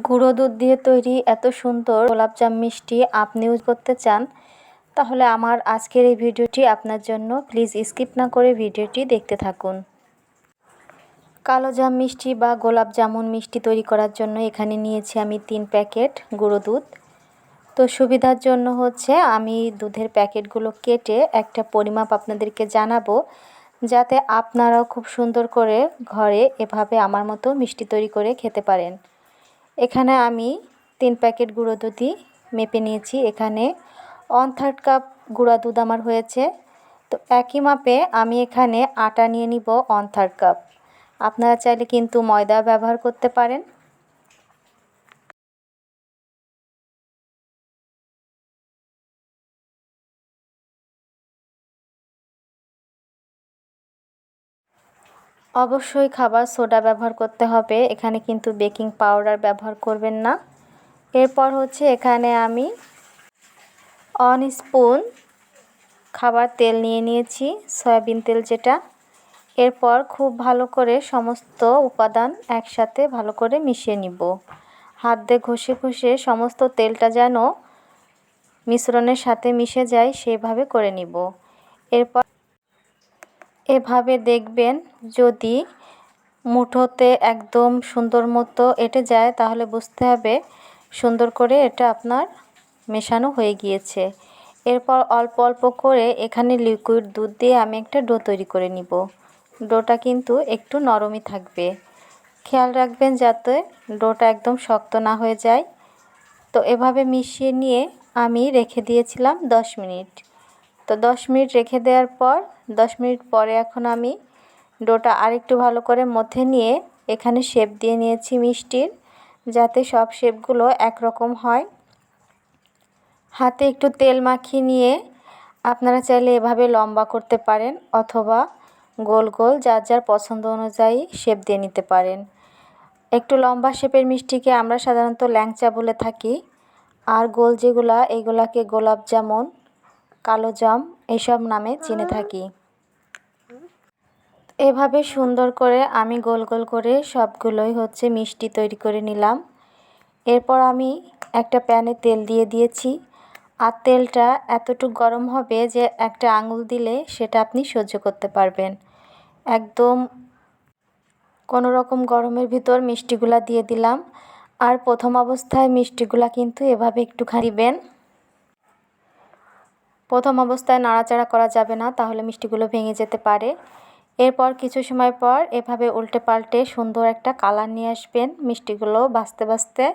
গুঁড়ো দুধ দিয়ে তৈরি এত সুন্দর গোলাপজাম মিষ্টি আপনিও করতে চান, তাহলে আমার আজকের এই ভিডিওটি আপনার জন্য। প্লিজ স্কিপ না করে ভিডিওটি দেখতে থাকুন। কালোজাম মিষ্টি বা গোলাপ জামুন মিষ্টি তৈরি করার জন্য এখানে নিয়েছি আমি 3 প্যাকেট গুঁড়ো দুধ। তো সুবিধার জন্য আমি দুধের প্যাকেটগুলো কেটে একটা পরিমাপ আপনাদেরকে জানাবো, যাতে আপনারাও খুব সুন্দর করে ঘরে এভাবে আমার মতো মিষ্টি তৈরি করে খেতে পারেন। এখানে আমি 3 প্যাকেট গুঁড়ো দুধই মেপে নিয়েছি। এখানে 1/3 কাপ গুঁড়া দুধ আমার হয়েছে। তো একই মাপে আমি এখানে আটা নিয়ে নিব 1/3 কাপ। আপনারা চাইলে কিন্তু ময়দা ব্যবহার করতে পারেন। অবশ্যই খাবার সোডা ব্যবহার করতে হবে, এখানে কিন্তু বেকিং পাউডার ব্যবহার করবেন না। এরপর এখানে আমি 1 স্পুন খাবার তেল নিয়ে নিয়েছি, সয়াবিন তেল যেটা। এরপর খুব ভালো করে সমস্ত উপাদান একসাথে ভালো করে মিশিয়ে নিব। হাত দিয়ে ঘষে ঘষে সমস্ত তেলটা যেন মিশ্রণের সাথে মিশে যায় সেভাবে করে নিব। এরপর এভাবে দেখবেন, যদি মুঠোতে একদম সুন্দর মতো এঁটে যায় তাহলে বুঝতে হবে সুন্দর করে এটা আপনার মেশানো হয়ে গিয়েছে। এরপর অল্প অল্প করে এখানে লিকুইড দুধ দিয়ে আমি একটা ডো তৈরি করে নিব। ডোটা কিন্তু একটু নরমই থাকবে। খেয়াল রাখবেন যাতে ডোটা একদম শক্ত না হয়ে যায়। তো এভাবে মিশিয়ে নিয়ে আমি রেখে দিয়েছিলাম 10 মিনিট। তো 10 মিনিট রেখে দেওয়ার পর 10 মিনিট পরে এখন আমি ডোটা আরেকটু ভালো করে মথে নিয়ে এখানে শেপ দিয়ে নিয়েছি মিষ্টির, যাতে সব শেপগুলো একরকম হয়। হাতে একটু তেল মাখিয়ে নিয়ে আপনারা চাইলে এভাবে লম্বা করতে পারেন, অথবা গোল গোল যার যার পছন্দ অনুযায়ী শেপ দিয়ে নিতে পারেন। একটু লম্বা শেপের মিষ্টিকে আমরা সাধারণত ল্যাংচা বলে থাকি, আর গোল যেগুলা এগুলাকে গোলাপ জামুন, কালোজাম এসব নামে চিনে থাকি। এভাবে সুন্দর করে আমি গোল গোল করে সবগুলোই মিষ্টি তৈরি করে নিলাম। এরপর আমি একটা প্যানে তেল দিয়ে দিয়েছি, আর তেলটা এতটুকু গরম হবে যে একটা আঙুল দিলে সেটা আপনি সহ্য করতে পারবেন। একদম কোনো রকম গরমের ভিতর মিষ্টিগুলা দিয়ে দিলাম। আর প্রথম অবস্থায় মিষ্টিগুলা কিন্তু এভাবে একটুখানি দিবেন। প্রথম অবস্থায় নাড়াচাড়া করা যাবে না, তাহলে মিষ্টিগুলো ভেঙে যেতে পারে। এরপর কিছু সময় পর এভাবে উল্টে পাল্টে সুন্দর একটা কালার নিয়ে আসবেন মিষ্টিগুলো ভাজতে ভাজতে,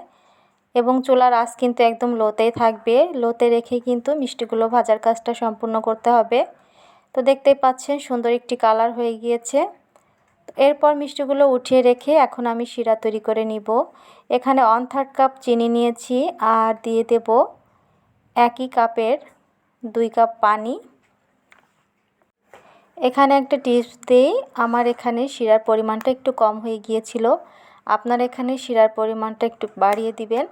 এবং চুলার আঁচ কিন্তু একদম লোতেই থাকবে। লোতে রেখে কিন্তু মিষ্টিগুলো ভাজার কাজটা সম্পূর্ণ করতে হবে। তো দেখতেই পাচ্ছেন সুন্দর একটি কালার হয়ে গিয়েছে। এরপর মিষ্টিগুলো উঠিয়ে রেখে এখন আমি শিরা তৈরি করে নিব। এখানে 1/3 কাপ চিনি নিয়েছি, আর দিয়ে দেব একই কাপের 2 কাপ পানি। এখানে একটা টিপস দিই, আমার এখানে শিরার পরিমাণটা একটু কম হয়ে গিয়েছিল। আপনার এখানে শিরার পরিমাণটা একটু বাড়িয়ে দিবেন,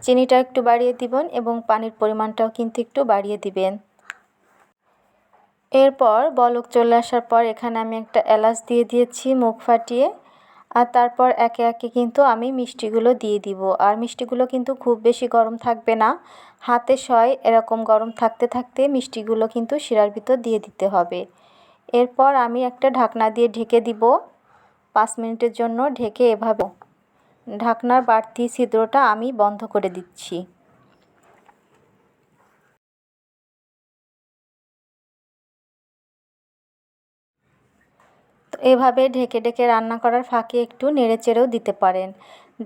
চিনিটা একটু বাড়িয়ে দিবেন, এবং পানির পরিমাণটাও কিন্তু একটু বাড়িয়ে দিবেন। এরপর বলক চলে আসার পর এখানে আমি একটা এলাচ দিয়ে দিয়েছি মুখ ফাটিয়ে, আর তারপর একে একে কিন্তু আমি মিষ্টিগুলো দিয়ে দিব। আর মিষ্টিগুলো কিন্তু খুব বেশি গরম থাকবে না, হাতে সয় এরকম গরম থাকতে থাকতে মিষ্টিগুলো কিন্তু শিরার ভিতর দিয়ে দিতে হবে। এরপর আমি একটা ঢাকনা দিয়ে ঢেকে দিব 5 মিনিটের জন্য। ঢেকে এভাবে ঢাকনার বাড়তি ছিদ্রটা আমি বন্ধ করে দিচ্ছি। তো এভাবে ঢেকে ঢেকে রান্না করার ফাঁকে একটু নেড়েচেড়েও দিতে পারেন।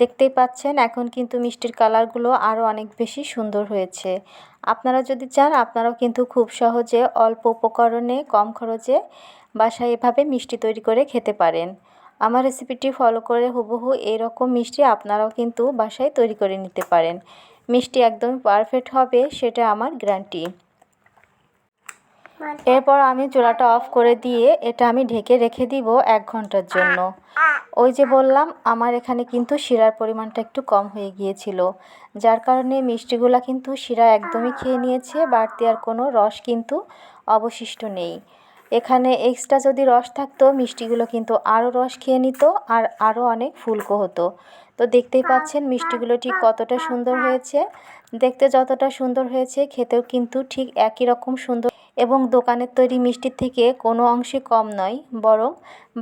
দেখতেই পাচ্ছেন এখন কিন্তু মিষ্টির কালারগুলো আরও অনেক বেশি সুন্দর হয়েছে। আপনারা যদি চান আপনারাও কিন্তু খুব সহজে অল্প উপকরণে কম খরচে বাসায় এভাবে মিষ্টি তৈরি করে খেতে পারেন। আমার রেসিপিটি ফলো করে হুবহু এরকম মিষ্টি আপনারাও কিন্তু বাসায় তৈরি করে নিতে পারেন। মিষ্টি একদমই পারফেক্ট হবে, সেটা আমার গ্যারান্টি। এরপর আমি চুলাটা অফ করে দিয়ে এটা আমি ঢেকে রেখে দিব 1 ঘন্টার জন্য। ওই যে বললাম আমার এখানে কিন্তু শিরার পরিমাণটা একটু কম হয়ে গিয়েছিল, যার কারণে মিষ্টিগুলা কিন্তু শিরা একদমই খেয়ে নিয়েছে, বাড়তি আর কোনো রস কিন্তু অবশিষ্ট নেই। এখানে এক্সট্রা যদি রস থাকতো মিষ্টিগুলো কিন্তু আরও রস খেয়ে নিত আর আরও অনেক ফুলকো হতো। তো দেখতেই পাচ্ছেন মিষ্টিগুলো ঠিক কতটা সুন্দর হয়েছে। দেখতে যতটা সুন্দর হয়েছে খেতেও কিন্তু ঠিক একই রকম সুন্দর এবং দোকানের তৈরি মিষ্টির থেকে কোনো অংশে কম নয়, বরং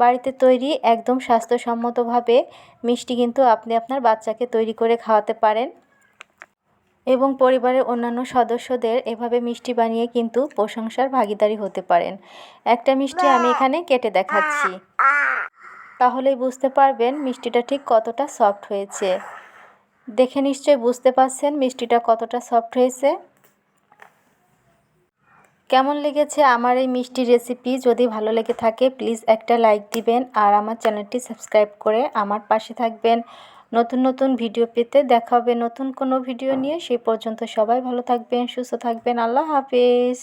বাড়িতে তৈরি একদম স্বাস্থ্যসম্মতভাবে মিষ্টি কিন্তু আপনি আপনার বাচ্চাকে তৈরি করে খাওয়াতে পারেন এবং পরিবারের অন্যান্য সদস্যদের এভাবে মিষ্টি বানিয়ে কিন্তু প্রশংসার ভাগীদারি হতে পারেন। একটা মিষ্টি আমি এখানে কেটে দেখাচ্ছি, তাহলেই বুঝতে পারবেন মিষ্টিটা ঠিক কতটা সফট হয়েছে। দেখে নিশ্চয়ই বুঝতে পারছেন মিষ্টিটা কতটা সফট হয়েছে। কেমন লেগেছে আমার এই মিষ্টি রেসিপি? যদি ভালো লেগে থাকে প্লিজ একটা লাইক দিবেন আর আমার চ্যানেলটি সাবস্ক্রাইব করে আমার পাশে থাকবেন। নতুন নতুন ভিডিও পেতে দেখা হবে নতুন কোনো ভিডিও নিয়ে। সেই পর্যন্ত সবাই ভালো থাকবেন, সুস্থ থাকবেন। আল্লাহ হাফেজ।